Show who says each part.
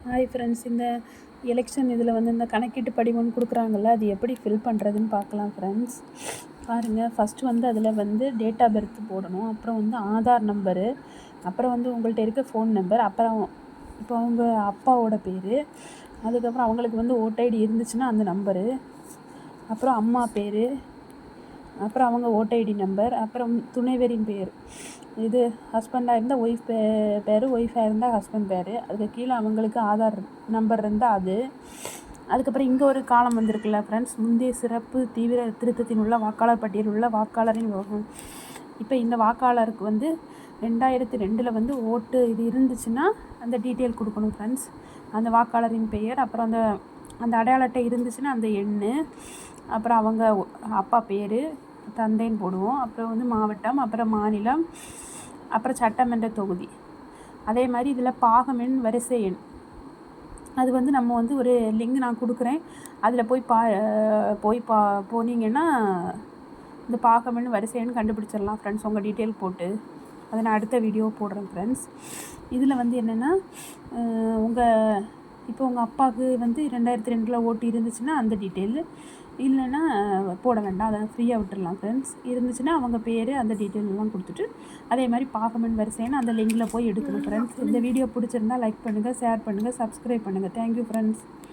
Speaker 1: Hi friends, இந்த election இதில் வந்து இந்த கணக்கீட்டு படிவம் கொடுக்குறாங்கல்ல, அது எப்படி ஃபில் பண்ணுறதுன்னு பார்க்கலாம் ஃப்ரெண்ட்ஸ். பாருங்கள், ஃபஸ்ட்டு வந்து அதில் வந்து டேட் ஆஃப் பர்த் போடணும், அப்புறம் வந்து ஆதார் நம்பரு, அப்புறம் வந்து உங்கள்கிட்ட இருக்க ஃபோன் நம்பர், அப்புறம் இப்போ அவங்க அப்பாவோட பேர், அதுக்கப்புறம் அவங்களுக்கு வந்து ஓட்ஐடி இருந்துச்சுன்னா அந்த நம்பரு, அப்புறம் அம்மா பேர், அப்புறம் அவங்க ஓட்ஐடி நம்பர், அப்புறம் துணைவரின் பேர். இது ஹஸ்பண்டாக இருந்தால் ஒய்ஃப் பேர், ஒய்ஃபாக இருந்தால் ஹஸ்பண்ட் பேர், அதுக்கு கீழே அவங்களுக்கு ஆதார் நம்பர் இருந்தால் அது. அதுக்கப்புறம் இங்கே ஒரு காலம் வந்திருக்குல்ல ஃப்ரெண்ட்ஸ், முந்தைய சிறப்பு தீவிர திருத்தத்தின் உள்ள வாக்காளர் பட்டியல் உள்ள வாக்காளரின் விவரம். இப்போ இந்த வாக்காளருக்கு வந்து 2002 வந்து ஓட்டு இது இருந்துச்சுன்னா அந்த டீட்டெயில் கொடுக்கணும் ஃப்ரெண்ட்ஸ். அந்த வாக்காளரின் பெயர், அப்புறம் அந்த அடையாள அட்டை இருந்துச்சுன்னா அந்த எண், அப்புறம் அவங்க அப்பா பேர், தந்தைன்னு போடுவோம், அப்புறம் வந்து மாவட்டம், அப்புறம் மாநிலம், அப்புறம் சட்டமன்ற தொகுதி. அதே மாதிரி இதில் பாகமெண், வரிசை எண், அது வந்து நம்ம வந்து ஒரு லிங்க் நான் கொடுக்குறேன், அதில் போய் போனீங்கன்னா இந்த பாகமெண், வரிசை எண் கண்டுபிடிச்சிடலாம் ஃப்ரெண்ட்ஸ், உங்கள் டீட்டெயில் போட்டு. அதை நான் அடுத்த வீடியோ போடுறேன் ஃப்ரெண்ட்ஸ். இதில் வந்து என்னென்னா, இப்போ உங்கள் அப்பாவுக்கு வந்து 2002 ஓட்டு இருந்துச்சுன்னா அந்த டீட்டெயிலு, இல்லைன்னா போட வேண்டாம், அதை ஃப்ரீயாக விட்டுடலாம் ஃப்ரெண்ட்ஸ். இருந்துச்சுன்னா அவங்க பேர், அந்த டீட்டெயிலெலாம் கொடுத்துட்டு அதே மாதிரி பாகமெண், வரிசைன்னு அந்த லிங்கில் போய் எடுக்கணும் ஃப்ரெண்ட்ஸ். இந்த வீடியோ பிடிச்சிருந்தால் லைக் பண்ணுங்கள், ஷேர் பண்ணுங்கள், சப்ஸ்கிரைப் பண்ணுங்கள். Thank you friends.